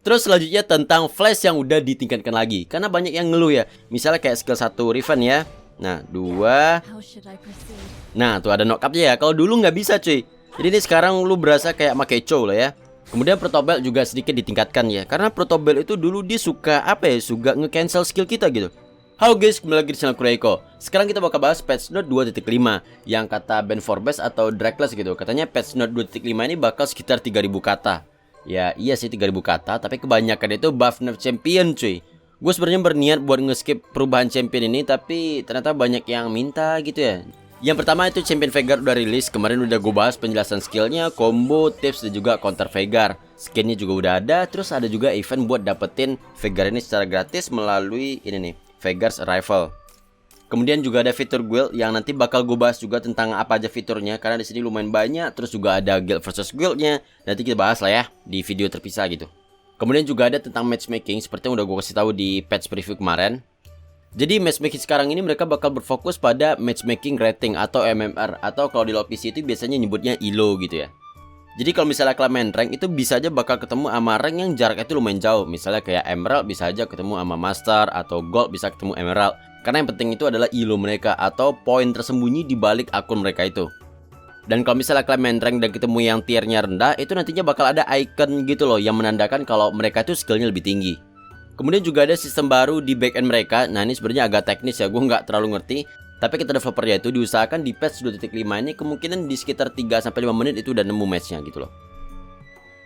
Terus selanjutnya tentang flash yang udah ditingkatkan lagi. Karena banyak yang ngeluh ya. Misalnya kayak skill 1 Riven ya. Nah 2. Nah tuh ada knock-up-nya ya. Kalau dulu nggak bisa cuy. Jadi ini sekarang lu berasa kayak make Chow lah ya. Kemudian Protobelt juga sedikit ditingkatkan ya. Karena Protobelt itu dulu dia suka apa ya, suka nge-cancel skill kita gitu. Halo guys, kembali lagi di channel Kureiko. Sekarang kita bakal bahas patch note 2.5 yang kata Ben Forbes atau Drakless gitu. Katanya patch note 2.5 ini bakal sekitar 3000 kata. Ya iya sih 3000 kata, tapi kebanyakan itu buff nerf champion cuy. Gue sebenarnya berniat buat nge-skip perubahan champion ini, tapi ternyata banyak yang minta gitu ya. Yang pertama itu champion Veigar udah rilis. Kemarin udah gue bahas penjelasan skillnya, combo, tips, dan juga counter Veigar. Skinnya juga udah ada. Terus ada juga event buat dapetin Veigar ini secara gratis melalui ini nih, Veigar's Arrival. Kemudian juga ada fitur guild yang nanti bakal gue bahas juga tentang apa aja fiturnya, karena di sini lumayan banyak. Terus juga ada guild versus guildnya. Nanti kita bahas lah ya di video terpisah gitu. Kemudian juga ada tentang matchmaking seperti yang udah gue kasih tahu di patch preview kemarin. Jadi matchmaking sekarang ini mereka bakal berfokus pada matchmaking rating atau MMR, atau kalau di low PC itu biasanya nyebutnya ELO gitu ya. Jadi kalau misalnya kalian main rank itu bisa aja bakal ketemu sama rank yang jaraknya itu lumayan jauh. Misalnya kayak Emerald bisa aja ketemu sama Master, atau Gold bisa ketemu Emerald. Karena yang penting itu adalah ELO mereka atau poin tersembunyi di balik akun mereka itu. Dan kalau misalnya kalian main rank dan ketemu yang tiernya rendah, itu nantinya bakal ada icon gitu loh yang menandakan kalau mereka itu skillnya lebih tinggi. Kemudian juga ada sistem baru di backend mereka. Nah ini sebenarnya agak teknis ya, gue nggak terlalu ngerti. Tapi kita developernya itu diusahakan di patch 2.5 ini kemungkinan di sekitar 3-5 menit itu udah nemu matchnya gitu loh.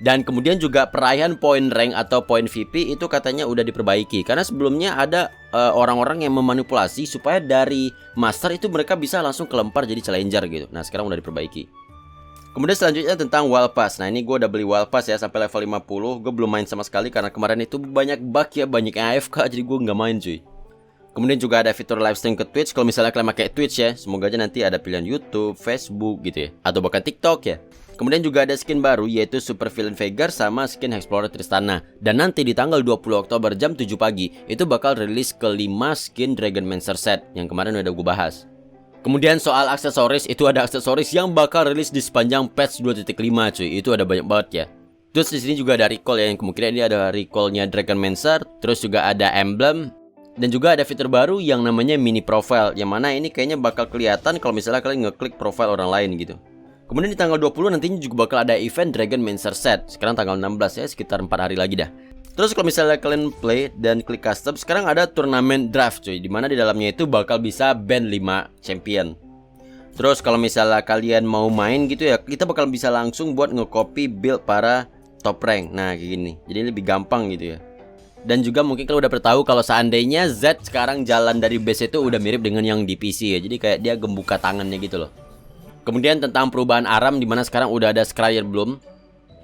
Dan kemudian juga perayaan poin rank atau poin VP itu katanya udah diperbaiki. Karena sebelumnya ada orang-orang yang memanipulasi supaya dari master itu mereka bisa langsung kelempar jadi challenger gitu. Nah sekarang udah diperbaiki. Kemudian selanjutnya tentang Wild Pass. Nah ini gue udah beli Wild Pass ya sampai level 50. Gue belum main sama sekali karena kemarin itu banyak bug ya, banyak yang AFK, jadi gue nggak main cuy. Kemudian juga ada fitur live stream ke Twitch. Kalau misalnya kalian pakai Twitch ya, semoga aja nanti ada pilihan YouTube, Facebook gitu ya, atau bahkan TikTok ya. Kemudian juga ada skin baru yaitu Super Villain Veigar sama skin Explorer Tristana. Dan nanti di tanggal 20 Oktober jam 7 pagi itu bakal rilis kelima skin Dragonmancer set yang kemarin udah gue bahas. Kemudian soal aksesoris, itu ada aksesoris yang bakal rilis di sepanjang patch 2.5 cuy. Itu ada banyak banget ya. Terus di sini juga ada recall ya, yang kemungkinan ini ada recallnya Dragonmancer. Terus juga ada emblem. Dan juga ada fitur baru yang namanya mini profile, yang mana ini kayaknya bakal kelihatan kalau misalnya kalian ngeklik profile orang lain gitu. Kemudian di tanggal 20 nantinya juga bakal ada event Dragonmancer set. Sekarang tanggal 16 ya, sekitar 4 hari lagi dah. Terus kalau misalnya kalian play dan klik custom, sekarang ada turnamen draft cuy, dimana di dalamnya itu bakal bisa ban 5 champion. Terus kalau misalnya kalian mau main gitu ya, kita bakal bisa langsung buat nge-copy build para top rank. Nah kayak gini, jadi lebih gampang gitu ya. Dan juga mungkin kalau udah tahu kalau seandainya Z sekarang jalan dari base itu udah mirip dengan yang di PC ya. Jadi kayak dia gembuka tangannya gitu loh. Kemudian tentang perubahan aram, dimana sekarang udah ada Scryer Bloom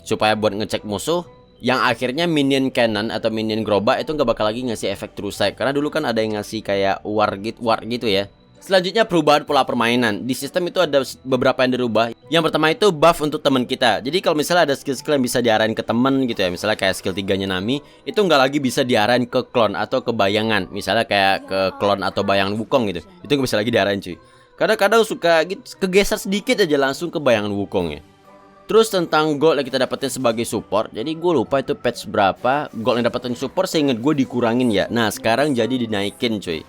supaya buat ngecek musuh. Yang akhirnya minion cannon atau minion gerobak itu nggak bakal lagi ngasih efek true sight. Karena dulu kan ada yang ngasih kayak war gitu ya. Selanjutnya perubahan pola permainan. Di sistem itu ada beberapa yang dirubah. Yang pertama itu buff untuk teman kita. Jadi kalau misalnya ada skill-skill yang bisa diarahin ke teman gitu ya, misalnya kayak skill 3-nya Nami, itu nggak lagi bisa diarahin ke klon atau ke bayangan. Misalnya kayak ke klon atau bayangan Wukong gitu. Itu nggak bisa lagi diarahin cuy. Kadang-kadang suka gitu, kegeser sedikit aja langsung ke bayangan Wukong ya. Terus tentang gold yang kita dapetin sebagai support. Jadi gue lupa itu patch berapa gold yang dapetin support, seingat gue dikurangin ya. Nah sekarang jadi dinaikin cuy.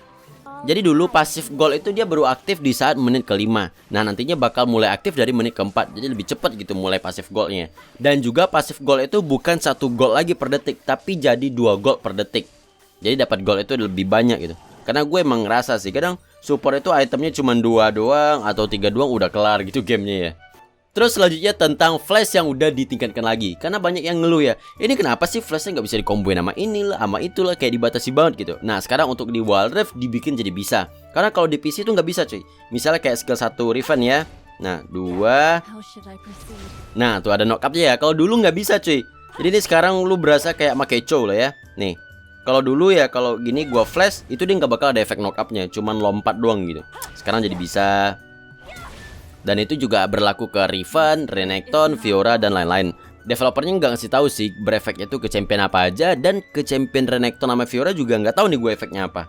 Jadi dulu pasif gold itu dia baru aktif di saat menit ke-5. Nah nantinya bakal mulai aktif dari menit ke-4. Jadi lebih cepat gitu mulai pasif goldnya. Dan juga pasif gold itu bukan 1 gold lagi per detik, tapi jadi 2 gold per detik. Jadi dapat gold itu lebih banyak gitu. Karena gue emang ngerasa sih kadang support itu itemnya cuma 2 doang atau 3 doang udah kelar gitu gamenya ya. Terus selanjutnya tentang flash yang udah ditingkatkan lagi. Karena banyak yang ngeluh ya, ini kenapa sih flashnya nggak bisa dikomboin sama inilah, sama itulah, kayak dibatasi banget gitu. Nah sekarang untuk di Wild Rift dibikin jadi bisa. Karena kalau di PC itu nggak bisa cuy. Misalnya kayak skill 1 Riven ya. Nah 2. Nah tuh ada knock-up-nya ya. Kalau dulu nggak bisa cuy. Jadi ini sekarang lu berasa kayak make Chow lah ya. Nih kalau dulu ya, kalau gini gua flash itu dia nggak bakal ada efek knock-up-nya, cuman lompat doang gitu. Sekarang jadi bisa. Dan itu juga berlaku ke Riven, Renekton, Fiora, dan lain-lain. Developernya nggak ngasih tahu sih berefeknya tuh ke champion apa aja. Dan ke champion Renekton sama Fiora juga nggak tahu nih gue efeknya apa.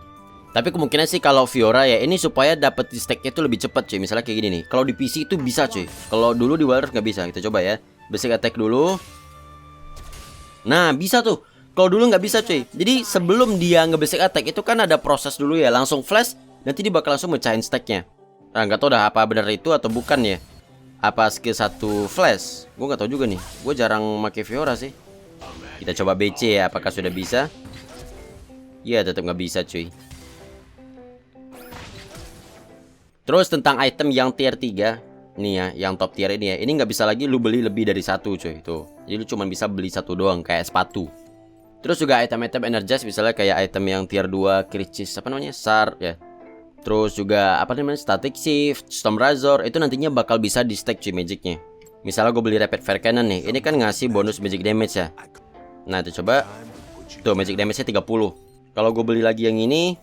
Tapi kemungkinan sih kalau Fiora ya ini supaya dapet stacknya tuh lebih cepat cuy. Misalnya kayak gini nih, kalau di PC itu bisa cuy. Kalau dulu di Wild Rift nggak bisa. Kita coba ya, basic attack dulu. Nah bisa tuh. Kalau dulu nggak bisa cuy. Jadi sebelum dia nge-basic attack itu kan ada proses dulu ya. Langsung flash, nanti dia bakal langsung mecahin stacknya. Nah nggak tahu dah apa benar itu atau bukan ya. Apa skill 1 flash? Gue nggak tahu juga nih. Gue jarang pakai Fiora sih. Kita coba BC ya, apakah sudah bisa? Ya tetap nggak bisa cuy. Terus tentang item yang tier 3 nih ya, yang top tier ini ya. Ini nggak bisa lagi lu beli lebih dari satu cuy. Tuh. Jadi lu cuma bisa beli satu doang kayak sepatu. Terus juga item-item energize misalnya kayak item yang tier 2 krisis apa namanya? SAR ya. Terus juga apa namanya? Static Shift, Storm Razor itu nantinya bakal bisa di stack cuy magicnya. Misalnya gue beli Rapid Fire Cannon nih. Ini kan ngasih bonus magic damage ya. Nah, itu coba. Tuh magic damage-nya 30. Kalau gue beli lagi yang ini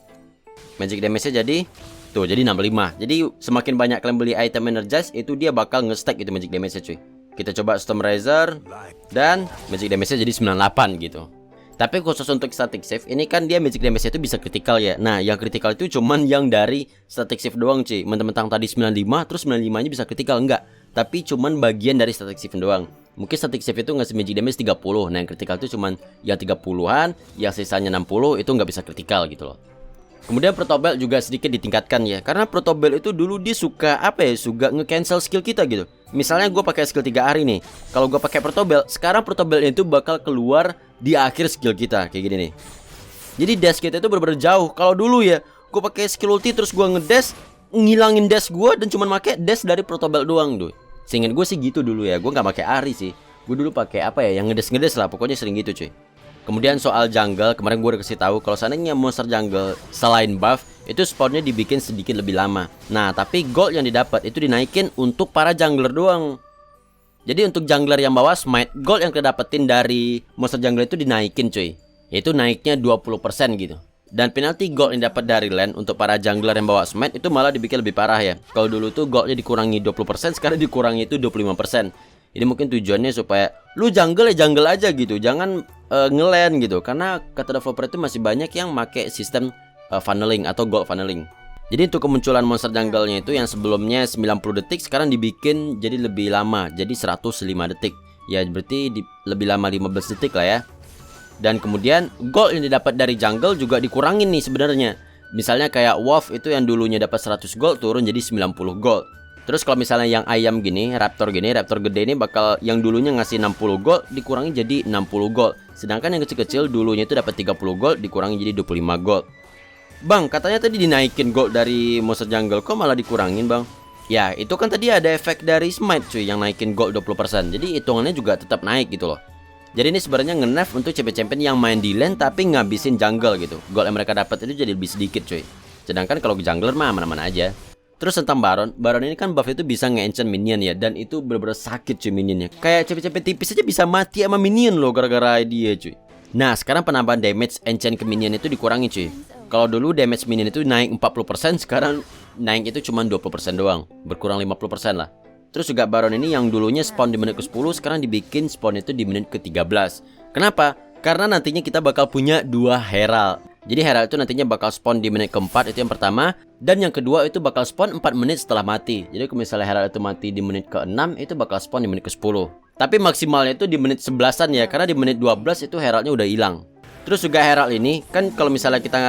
magic damage-nya jadi tuh jadi 65. Jadi semakin banyak kalian beli item energize itu dia bakal nge-stack itu magic damage-nya cuy. Kita coba Storm Razor dan magic damage-nya jadi 98 gitu. Tapi khusus untuk static save ini kan dia magic damage-nya itu bisa critical ya. Nah, yang critical itu cuman yang dari static save doang cuy. Mentang-mentang tadi 95 terus 95-nya bisa critical enggak. Tapi cuman bagian dari static save doang. Mungkin static save itu ngasih magic damage 30. Nah, yang critical itu cuman yang 30-an, yang sisanya 60 itu nggak bisa critical gitu loh. Kemudian protobel juga sedikit ditingkatkan ya. Karena protobel itu dulu dia suka apa ya? Suka nge-cancel skill kita gitu. Misalnya gue pakai skill 3 hari nih. Kalau gue pakai protobel, sekarang protobelnya itu bakal keluar di akhir skill kita kayak gini nih. Jadi dash kita itu bener-bener jauh. Kalau dulu ya, gue pakai skill ulti terus gue ngedash, ngilangin dash gue dan cuma pakai dash dari protobel doang tuh. Seingat gue sih gitu dulu ya. Gue nggak pakai Ari sih. Gue dulu pakai apa ya? Yang ngedash lah. Pokoknya sering gitu cuy. Kemudian soal jungle, kemarin gue udah kasih tahu kalau seandainya monster jungle selain buff itu spawnnya dibikin sedikit lebih lama. Nah, tapi gold yang didapat itu dinaikin untuk para jungler doang. Jadi untuk jungler yang bawa smite, gold yang kedapetin dari monster jungle itu dinaikin cuy. Yaitu naiknya 20% gitu. Dan penalti gold yang dapat dari lane untuk para jungler yang bawa smite itu malah dibikin lebih parah ya. Kalau dulu tuh goldnya dikurangi 20%, sekarang dikurangi itu 25%. Ini mungkin tujuannya supaya lu jungle ya jungle aja gitu, jangan nge-lane gitu. Karena kata developer itu masih banyak yang make sistem funneling atau gold funneling. Jadi untuk kemunculan monster jungle-nya itu yang sebelumnya 90 detik sekarang dibikin jadi lebih lama, jadi 105 detik. Ya berarti lebih lama 15 detik lah ya. Dan kemudian gold yang didapat dari jungle juga dikurangin nih sebenarnya. Misalnya kayak Wolf itu yang dulunya dapat 100 gold turun jadi 90 gold. Terus kalau misalnya yang ayam gini, raptor gede ini bakal yang dulunya ngasih 60 gold dikurangi jadi 60 gold. Sedangkan yang kecil-kecil dulunya itu dapat 30 gold dikurangi jadi 25 gold. Bang, katanya tadi dinaikin gold dari monster jungle, kok malah dikurangin bang? Ya, itu kan tadi ada efek dari smite cuy yang naikin gold 20%. Jadi hitungannya juga tetap naik gitu loh. Jadi ini sebenarnya nge-nerf untuk champion yang main di lane tapi ngabisin jungle gitu. Gold yang mereka dapat itu jadi lebih sedikit cuy. Sedangkan kalau jungler mah aman-aman aja. Terus tentang Baron ini kan buff itu bisa nge-enchant minion ya. Dan itu bener-bener sakit cuy minionnya. Kayak champion tipis aja bisa mati sama minion loh gara-gara dia cuy. Nah sekarang penambahan damage enchant ke minion itu dikurangi cuy. Kalau dulu damage minion itu naik 40%, sekarang naik itu cuma 20% doang. Berkurang 50% lah. Terus juga Baron ini yang dulunya spawn di menit ke-10 sekarang dibikin spawn itu di menit ke-13. Kenapa? Karena nantinya kita bakal punya 2 Herald. Jadi Herald itu nantinya bakal spawn di menit ke-4, itu yang pertama. Dan yang kedua itu bakal spawn 4 menit setelah mati. Jadi kalau misalnya Herald itu mati di menit ke-6, itu bakal spawn di menit ke-10. Tapi maksimalnya itu di menit 11-an ya, karena di menit 12 itu Heraldnya udah hilang. Terus juga Herald ini, kan kalau misalnya kita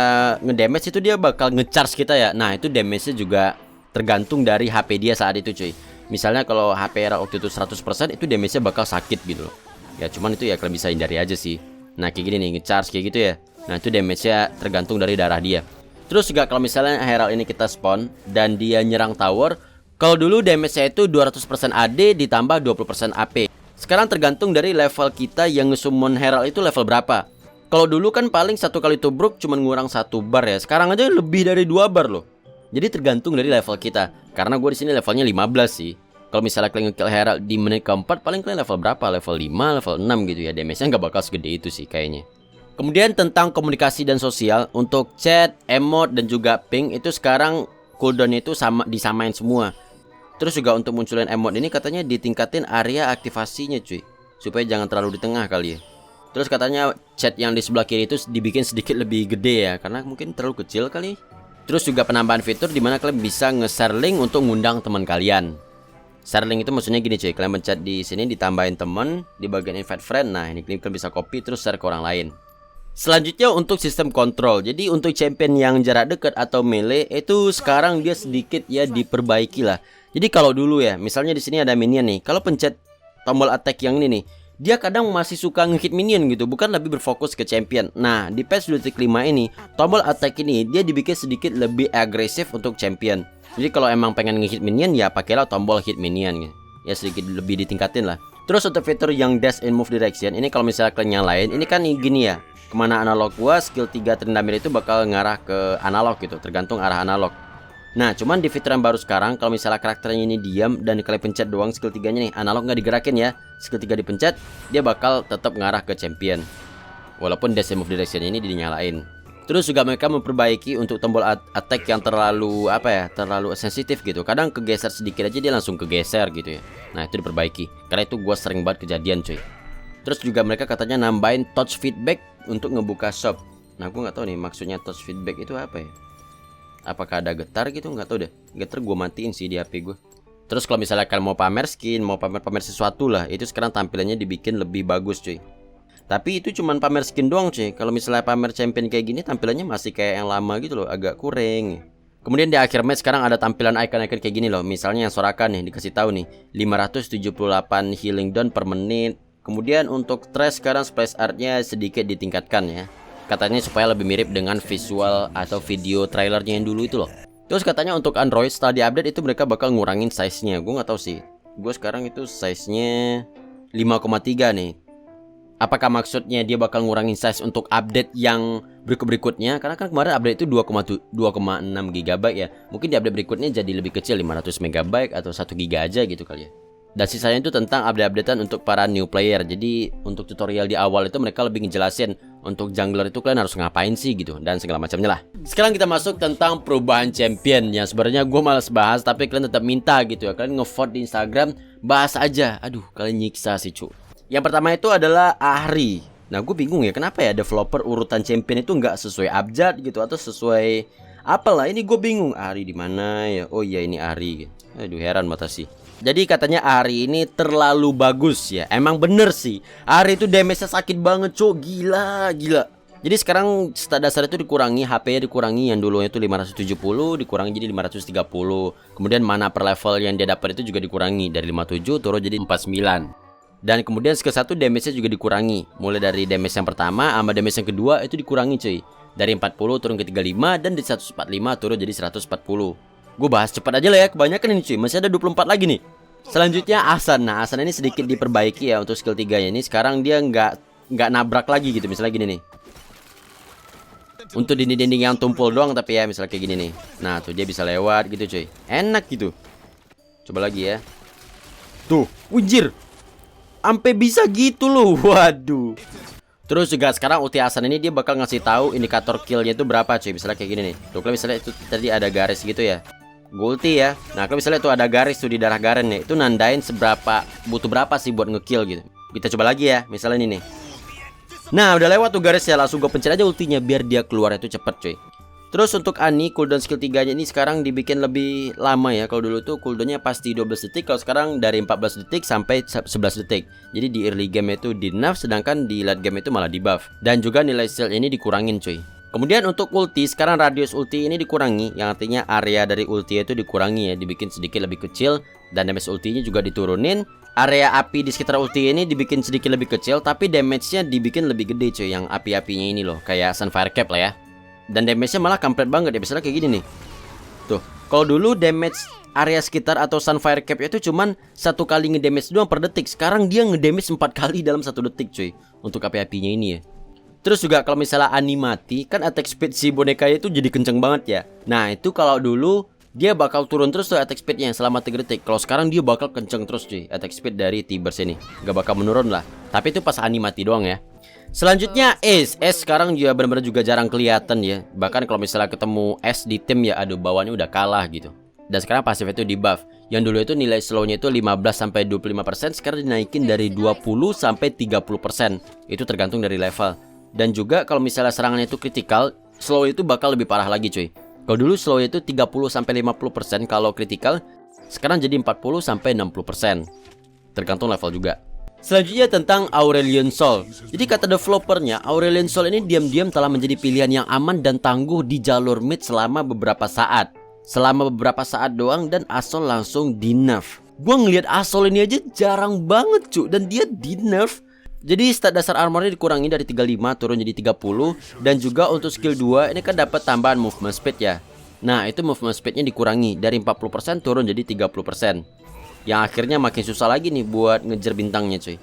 ngedamage itu dia bakal ngecharge kita ya. Nah itu damage-nya juga tergantung dari HP dia saat itu cuy. Misalnya kalau HP Herald waktu itu 100%, itu damage-nya bakal sakit gitu loh. Ya cuman itu ya kalian bisa hindari aja sih. Nah kayak gini nih, ngecharge kayak gitu ya. Nah itu damage-nya tergantung dari darah dia. Terus juga kalau misalnya Herald ini kita spawn dan dia nyerang tower, kalau dulu damage-nya itu 200% AD ditambah 20% AP. Sekarang tergantung dari level kita yang nge-summon Herald itu level berapa. Kalau dulu kan paling satu kali tubruk cuma ngurang 1 bar ya. Sekarang aja lebih dari 2 bar loh. Jadi tergantung dari level kita. Karena gue di sini levelnya 15 sih. Kalau misalnya kalian nge-kill Herald di menit ke-4, paling kalian level berapa? Level 5, level 6 gitu ya. Damage-nya nggak bakal segede itu sih kayaknya. Kemudian tentang komunikasi dan sosial, untuk chat, emote, dan juga ping itu sekarang cooldown itu disamain semua. Terus juga untuk munculin emote ini katanya ditingkatin area aktivasinya cuy, supaya jangan terlalu di tengah kali ya. Terus katanya chat yang di sebelah kiri itu dibikin sedikit lebih gede ya, karena mungkin terlalu kecil kali. Terus juga penambahan fitur dimana kalian bisa nge-share link untuk ngundang teman kalian. Share link itu maksudnya gini cuy, kalian pencet di sini ditambahin teman di bagian invite friend. Nah ini kalian bisa copy terus share ke orang lain. Selanjutnya untuk sistem kontrol. Jadi untuk champion yang jarak dekat atau melee itu sekarang dia sedikit ya diperbaiki lah. Jadi kalau dulu ya, misalnya di sini ada minion nih. Kalau pencet tombol attack yang ini nih, dia kadang masih suka ngehit minion gitu, bukan lebih berfokus ke champion. Nah, di patch 2.5 ini, tombol attack ini dia dibikin sedikit lebih agresif untuk champion. Jadi kalau emang pengen ngehit minion ya pakailah tombol hit minion gitu. Ya sedikit lebih ditingkatin lah. Terus untuk fitur yang dash and move direction, ini kalau misalnya kalian nyalain, ini kan gini ya. Kemana analog gua, skill 3 Tryndamere itu bakal ngarah ke analog gitu, tergantung arah analog. Nah, cuman di fitur yang baru sekarang, kalau misalnya karakternya ini diam dan kalian pencet doang skill 3-nya nih, analog nggak digerakin ya. Skill 3 dipencet, dia bakal tetap ngarah ke champion. Walaupun dash and move direction ini dinyalain. Terus juga mereka memperbaiki untuk tombol attack yang terlalu terlalu sensitif gitu. Kadang kegeser sedikit aja dia langsung kegeser gitu ya. Nah, itu diperbaiki. Karena itu gua sering banget kejadian cuy. Terus juga mereka katanya nambahin touch feedback untuk ngebuka shop. Nah, gue nggak tahu nih maksudnya touch feedback itu apa ya. Apakah ada getar gitu, nggak tahu deh. Getar gue matiin sih di HP gue. Terus kalau misalnya kalian mau pamer skin, mau pamer sesuatu lah, itu sekarang tampilannya dibikin lebih bagus cuy. Tapi itu cuman pamer skin doang cuy. Kalau misalnya pamer champion kayak gini, tampilannya masih kayak yang lama gitu loh, agak kurang. Kemudian di akhir match sekarang ada tampilan icon-icon kayak gini loh. Misalnya yang Soraka nih dikasih tahu nih 578 healing down per menit. Kemudian untuk trash sekarang splash artnya sedikit ditingkatkan ya. Katanya supaya lebih mirip dengan visual atau video trailernya yang dulu itu loh. Terus katanya untuk Android setelah diupdate itu mereka bakal ngurangin size-nya. Gue nggak tahu sih. Gue sekarang itu size-nya 5,3 nih. Apakah maksudnya dia bakal ngurangin size untuk update yang berikutnya? Karena kan kemarin update itu 2,6 GB ya. Mungkin di update berikutnya jadi lebih kecil 500 MB atau 1 GB aja gitu kali ya. Dan sisanya itu tentang update-updatean untuk para new player. Jadi untuk tutorial di awal itu mereka lebih ngejelasin untuk jungler itu kalian harus ngapain sih gitu, dan segala macamnya lah. Sekarang kita masuk tentang perubahan champion. Yang sebenarnya gue malas bahas, tapi kalian tetap minta gitu ya. Kalian ngevote di Instagram, bahas aja. Aduh, kalian nyiksa sih cu. Yang pertama itu adalah Ahri. Nah, gue bingung ya, kenapa ya developer urutan champion itu nggak sesuai abjad gitu atau sesuai apalah. Ini gue bingung. Ahri di mana ya? Oh iya, ini Ahri. Aduh, heran mata sih. Jadi katanya Ahri ini terlalu bagus ya. Emang bener sih, Ahri itu damage-nya sakit banget cok. Gila. Jadi sekarang stat dasar itu dikurangi, HP-nya dikurangi. Yang dulunya itu 570 dikurangi jadi 530. Kemudian mana per level yang dia dapat itu juga dikurangi. Dari 57 turun jadi 49. Dan kemudian skill 1 damage-nya juga dikurangi. Mulai dari damage yang pertama sama damage yang kedua itu dikurangi cuy. Dari 40 turun ke 35. Dan dari 145 turun jadi 140. Gue bahas cepat aja lah ya, kebanyakan ini cuy. Masih ada 24 lagi nih. Selanjutnya Ahsan. Nah, Ahsan ini sedikit diperbaiki ya untuk skill 3-nya ini. Sekarang dia nggak nabrak lagi gitu. Misalnya gini nih. Untuk dinding-dinding yang tumpul doang tapi ya misalnya kayak gini nih. Nah, tuh dia bisa lewat gitu cuy. Enak gitu. Coba lagi ya. Tuh, wujir. Sampai bisa gitu loh. Waduh. Terus juga sekarang ulti Ahsan ini dia bakal ngasih tahu indikator killnya itu berapa cuy. Misalnya kayak gini nih. Tuh kalau misalnya itu tadi ada garis gitu ya. Ulti ya. Nah kalau misalnya itu ada garis tuh di darah Garen nih, itu nandain seberapa butuh berapa sih buat ngekill gitu. Kita coba lagi ya. Misalnya ini nih. Nah udah lewat tuh garisnya, langsung gue pencet aja ultinya biar dia keluar itu cepet cuy. Terus untuk Annie cooldown skill 3-nya ini sekarang dibikin lebih lama ya. Kalau dulu tuh cooldownnya pasti 12 detik. Kalau sekarang dari 14 detik sampai 11 detik. Jadi di early game itu di nerf, sedangkan di late game itu malah di buff. Dan juga nilai shield ini dikurangin cuy. Kemudian untuk ulti, sekarang radius ulti ini dikurangi. Yang artinya area dari ulti itu dikurangi ya. Dibikin sedikit lebih kecil. Dan damage ultinya juga diturunin. Area api di sekitar ulti ini dibikin sedikit lebih kecil. Tapi damage-nya dibikin lebih gede cuy. Yang api-apinya ini loh. Kayak Sunfire Cap lah ya. Dan damage-nya malah kampret banget ya. Misalnya kayak gini nih. Tuh, kalau dulu damage area sekitar atau Sunfire Cap itu cuman satu kali ngedamage doang per detik. Sekarang dia ngedamage 4 kali dalam 1 detik cuy. Untuk api-apinya ini ya. Terus juga kalau misalnya Annie mati, kan attack speed si bonekanya itu jadi kenceng banget ya. Nah itu kalau dulu dia bakal turun terus tuh attack speednya selama 3 detik. Kalau sekarang dia bakal kenceng terus cuy. Attack speed dari T-Burst ini gak bakal menurun lah. Tapi itu pas Annie mati doang ya. Selanjutnya Ace sekarang juga benar-benar juga jarang kelihatan ya. Bahkan kalau misalnya ketemu Ace di tim ya, aduh bawaannya udah kalah gitu. Dan sekarang pasif itu di buff. Yang dulu itu nilai slownya itu 15-25%, sekarang dinaikin dari 20-30%. Itu tergantung dari level. Dan juga kalau misalnya serangannya itu kritikal, slow itu bakal lebih parah lagi cuy. Kalau dulu slow itu 30-50% kalau kritikal, sekarang jadi 40-60%. Tergantung level juga. Selanjutnya tentang Aurelion Sol. Jadi kata developernya, Aurelion Sol ini diam-diam telah menjadi pilihan yang aman dan tangguh di jalur mid selama beberapa saat. Selama beberapa saat doang dan Asol langsung di nerf. Gua ngeliat Asol ini aja jarang banget cuk, dan dia di nerf. Jadi stat dasar armornya dikurangi dari 35 turun jadi 30. Dan juga untuk skill 2 ini kan dapat tambahan movement speed ya. Nah itu movement speednya dikurangi dari 40% turun jadi 30%. Yang akhirnya makin susah lagi nih buat ngejar bintangnya cuy.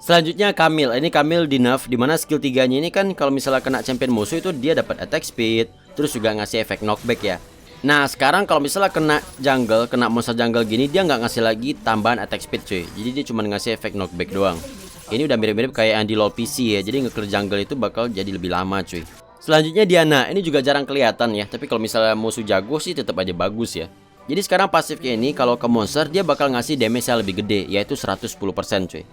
Selanjutnya Camille. Ini Camille di nerf, dimana skill 3-nya ini kan kalau misalnya kena champion musuh itu dia dapat attack speed, terus juga ngasih efek knockback ya. Nah sekarang kalau misalnya kena jungle, kena monster jungle gini, dia nggak ngasih lagi tambahan attack speed cuy. Jadi dia cuma ngasih efek knockback doang. Ini udah mirip-mirip kayak yang di LoL PC ya. Jadi nge-clear jungle itu bakal jadi lebih lama cuy. Selanjutnya Diana. Ini juga jarang kelihatan ya, tapi kalau misalnya musuh jago sih tetap aja bagus ya. Jadi sekarang pasifnya ini kalau ke monster dia bakal ngasih damage yang lebih gede, yaitu 110% cuy.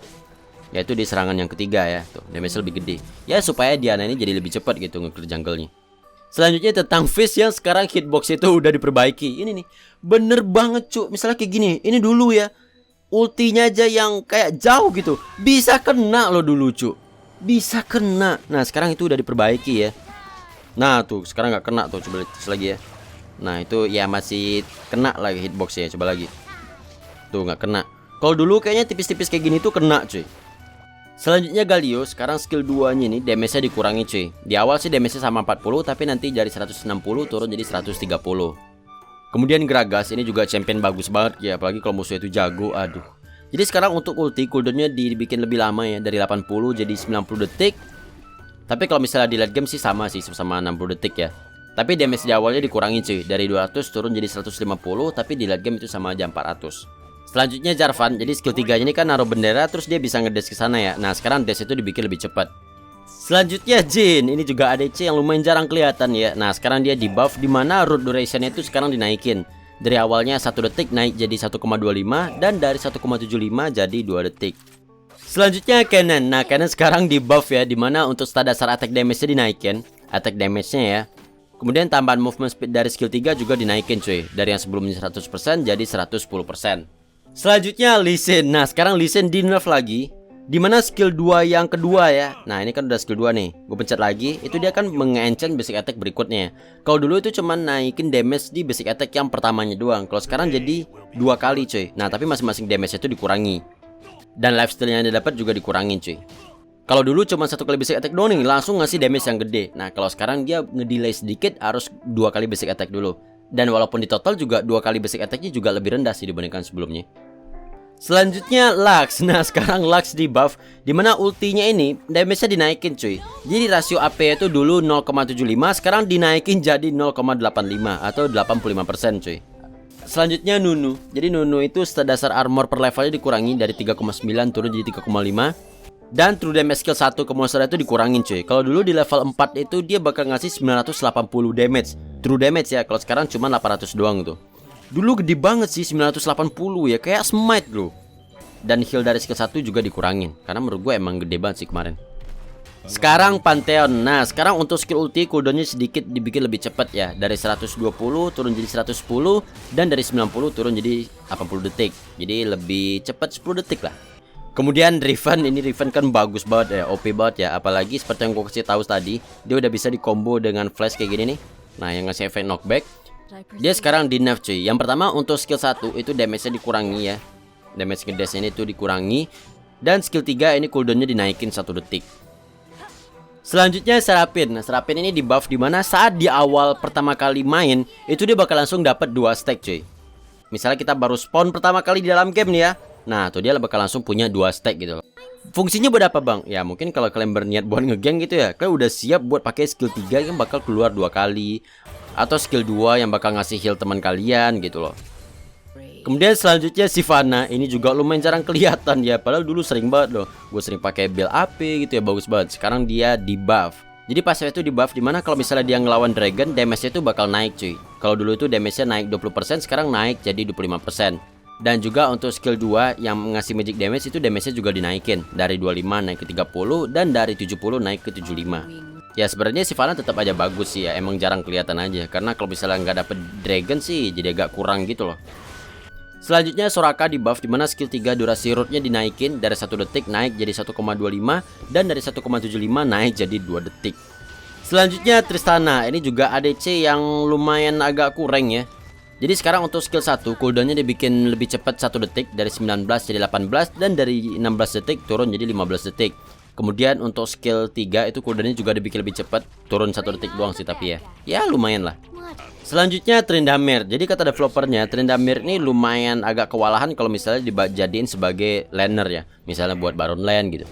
Yaitu di serangan yang ketiga ya, tuh damage lebih gede. Ya supaya Diana ini jadi lebih cepat gitu nge-clear jungle-nya. Selanjutnya tentang Fizz yang sekarang hitbox itu udah diperbaiki. Ini nih, bener banget cuy. Misalnya kayak gini, ini dulu ya, ultinya aja yang kayak jauh gitu, bisa kena loh dulu cuy. Bisa kena. Nah sekarang itu udah diperbaiki ya. Nah tuh sekarang nggak kena tuh, coba lihat lagi ya. Nah itu ya masih kena lagi hitboxnya, coba lagi. Tuh nggak kena. Kalau dulu kayaknya tipis-tipis kayak gini tuh kena cuy. Selanjutnya Galio, sekarang skill 2-nya ini damage-nya dikurangi cuy. Di awal sih damage-nya sama 40, tapi nanti dari 160 turun jadi 130. Kemudian Gragas, ini juga champion bagus banget ya, apalagi kalau musuh itu jago, aduh. Jadi sekarang untuk ulti cooldownnya dibikin lebih lama ya, dari 80 jadi 90 detik. Tapi kalau misalnya di late game sih sama 60 detik ya. Tapi damage di awalnya dikurangi cuy, dari 200 turun jadi 150, tapi di late game itu sama aja 400. Selanjutnya Jarvan, jadi skill 3-nya ini kan naruh bendera terus dia bisa ngedash ke sana ya. Nah, sekarang dash itu dibikin lebih cepat. Selanjutnya Jhin, ini juga ADC yang lumayan jarang kelihatan ya. Nah, sekarang dia di buff di mana root duration-nya itu sekarang dinaikin. Dari awalnya 1 detik naik jadi 1,25 dan dari 1,75 jadi 2 detik. Selanjutnya Kennen. Nah, Kennen sekarang di buff ya, dimana untuk stat dasar attack damage-nya dinaikin, attack damage-nya ya. Kemudian tambahan movement speed dari skill 3 juga dinaikin cuy, dari yang sebelumnya 100% jadi 110%. Selanjutnya Lee Sin. Nah, sekarang Lee Sin di nerf lagi, dimana skill 2 yang kedua ya. Nah, ini kan udah skill 2 nih. Gue pencet lagi, itu dia kan mengenchant basic attack berikutnya. Kalau dulu itu cuma naikin damage di basic attack yang pertamanya doang. Kalau sekarang jadi 2 kali cuy. Nah, tapi masing-masing damage itu dikurangi. Dan lifesteal yang dia dapat juga dikurangin cuy. Kalau dulu cuma 1 kali basic attack doang nih, langsung ngasih damage yang gede. Nah kalau sekarang dia ngedelay sedikit, harus 2 kali basic attack dulu. Dan walaupun di total juga 2 kali basic attacknya juga lebih rendah sih dibandingkan sebelumnya. Selanjutnya Lux. Nah sekarang Lux di buff, dimana ultinya ini damage-nya dinaikin cuy. Jadi rasio AP itu dulu 0,75, sekarang dinaikin jadi 0,85 atau 85% cuy. Selanjutnya Nunu. Jadi Nunu itu stat dasar armor per levelnya dikurangi dari 3,9 turun jadi 3,5. Dan true damage skill 1 ke monster itu dikurangin cuy. Kalau dulu di level 4 itu dia bakal ngasih 980 damage true damage ya. Kalau sekarang cuma 800 doang tuh. Dulu gede banget sih 980 ya, kayak smite loh. Dan heal dari skill 1 juga dikurangin, karena menurut gue emang gede banget sih kemarin. Sekarang Pantheon. Nah sekarang untuk skill ulti cooldownnya sedikit dibikin lebih cepat ya. Dari 120 turun jadi 110. Dan dari 90 turun jadi 80 detik. Jadi lebih cepat 10 detik lah. Kemudian Riven, ini Riven kan bagus banget ya, OP banget ya. Apalagi seperti yang gue kasih tahu tadi, dia udah bisa di combo dengan flash kayak gini nih. Nah yang ngasih efek knockback. Dia sekarang di nerf cuy. Yang pertama untuk skill 1 itu damage-nya dikurangi ya. Damage ngedash ini tuh dikurangi. Dan skill 3 ini cooldownnya dinaikin 1 detik. Selanjutnya Seraphine. Nah Seraphine ini di buff dimana saat di awal pertama kali main, itu dia bakal langsung dapat 2 stack cuy. Misalnya kita baru spawn pertama kali di dalam game nih ya. Nah tuh dia bakal langsung punya 2 stack gitu loh. Fungsinya buat apa bang? Ya mungkin kalau kalian berniat buat ngegeng gitu ya, kalian udah siap buat pakai skill 3 yang bakal keluar 2 kali. Atau skill 2 yang bakal ngasih heal teman kalian gitu loh. Kemudian selanjutnya Sivana. Ini juga lumayan jarang kelihatan ya, padahal dulu sering banget loh. Gue sering pakai build AP gitu ya, bagus banget. Sekarang dia di buff. Jadi pasnya itu di buff dimana kalau misalnya dia ngelawan dragon, damage-nya itu bakal naik cuy. Kalau dulu itu damage-nya naik 20%, sekarang naik jadi 25%. Dan juga untuk skill 2 yang ngasih magic damage itu damage-nya juga dinaikin. Dari 25 naik ke 30 dan dari 70 naik ke 75. Ya sebenarnya Sivana tetap aja bagus sih ya, emang jarang kelihatan aja. Karena kalau misalnya nggak dapet dragon sih jadi agak kurang gitu loh. Selanjutnya Soraka di buff dimana skill 3 durasi rootnya dinaikin dari 1 detik naik jadi 1,25 dan dari 1,75 naik jadi 2 detik. Selanjutnya Tristana, ini juga ADC yang lumayan agak kurang ya. Jadi sekarang untuk skill 1 cooldownnya dibikin lebih cepat 1 detik dari 19 jadi 18 dan dari 16 detik turun jadi 15 detik. Kemudian untuk skill 3 itu cooldownnya juga dibikin lebih cepat, turun 1 detik doang sih tapi ya. Ya lumayan lah. Selanjutnya Tryndamere. Jadi kata developernya Tryndamere ini lumayan agak kewalahan kalau misalnya dijadiin sebagai laner ya. Misalnya buat Baron lane gitu.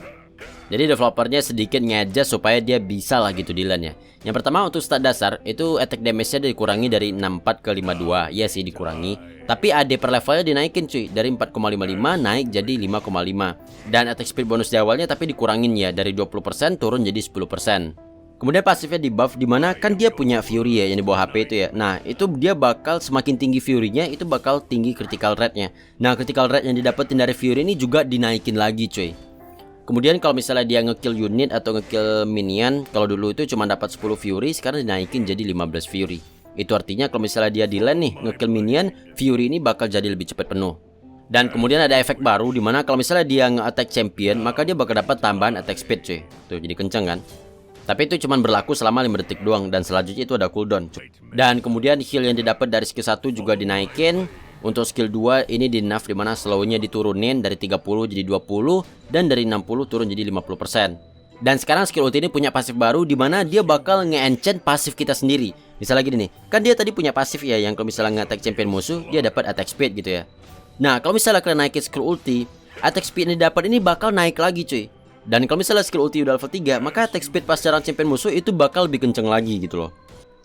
Jadi developernya sedikit nge-adjust supaya dia bisa lah gitu di lane ya. Yang pertama untuk stat dasar itu attack damage-nya dikurangi dari 64 ke 52. Iya sih dikurangi. Tapi AD per levelnya dinaikin cuy. Dari 4,55 naik jadi 5,5. Dan attack speed bonus di awalnya tapi dikurangin ya. Dari 20% turun jadi 10%. Kemudian pasifnya di buff dimana kan dia punya Fury ya yang di bawah HP itu ya. Nah itu dia bakal semakin tinggi Fury-nya itu bakal tinggi critical rate-nya. Nah critical rate yang didapetin dari Fury ini juga dinaikin lagi cuy. Kemudian kalau misalnya dia ngekill unit atau ngekill minion, kalau dulu itu cuma dapat 10 Fury, sekarang dinaikin jadi 15 Fury. Itu artinya kalau misalnya dia di lane nih ngekill minion, Fury ini bakal jadi lebih cepat penuh. Dan kemudian ada efek baru dimana kalau misalnya dia nge-attack champion, maka dia bakal dapat tambahan attack speed cuy. Tuh jadi kenceng kan. Tapi itu cuma berlaku selama 5 detik doang dan selanjutnya itu ada cooldown. Dan kemudian heal yang didapat dari skill 1 juga dinaikin. Untuk skill 2 ini di nerf dimana slownya diturunin dari 30 jadi 20 dan dari 60 turun jadi 50%. Dan sekarang skill ulti ini punya pasif baru dimana dia bakal nge-enchant pasif kita sendiri. Misalnya gini nih, kan dia tadi punya pasif ya yang kalau misalnya nge-attack champion musuh dia dapat attack speed gitu ya. Nah kalau misalnya kalian naikin skill ulti, attack speed yang didapat ini bakal naik lagi cuy. Dan kalau misalnya skill ulti udah level 3, maka attack speed pas serang champion musuh itu bakal lebih kenceng lagi gitu loh.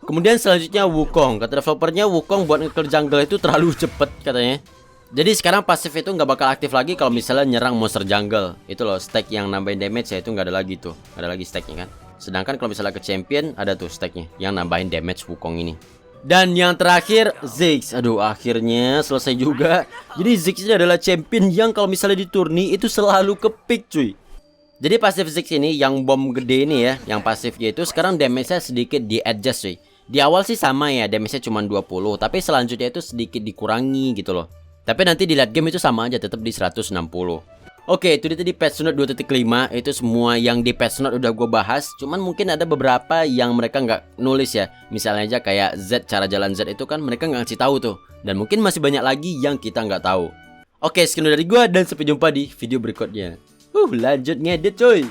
Kemudian selanjutnya Wukong. Kata developernya Wukong buat nge-clear jungle itu terlalu cepet katanya. Jadi sekarang pasif itu nggak bakal aktif lagi kalau misalnya nyerang monster jungle. Itu loh stack yang nambahin damage ya itu nggak ada lagi tuh. Nggak ada lagi stacknya kan. Sedangkan kalau misalnya ke champion ada tuh stacknya yang nambahin damage Wukong ini. Dan yang terakhir Ziggs. Aduh akhirnya selesai juga. Jadi Ziggs ini adalah champion yang kalau misalnya di turni itu selalu ke pick cuy. Jadi pasif Ziggs ini yang bom gede ini ya, yang pasifnya itu sekarang damage-nya sedikit di-adjust cuy. Di awal sih sama ya, damage-nya cuma 20, tapi selanjutnya itu sedikit dikurangi gitu loh. Tapi nanti di late game itu sama aja, tetap di 160. Oke, itu dia tadi patch note 2.5, itu semua yang di patch note udah gue bahas. Cuman mungkin ada beberapa yang mereka nggak nulis ya. Misalnya aja kayak Z, cara jalan Z itu kan mereka nggak ngasih tahu tuh. Dan mungkin masih banyak lagi yang kita nggak tahu. Oke, sekian dari gue dan sampai jumpa di video berikutnya. Lanjut ngedit coy.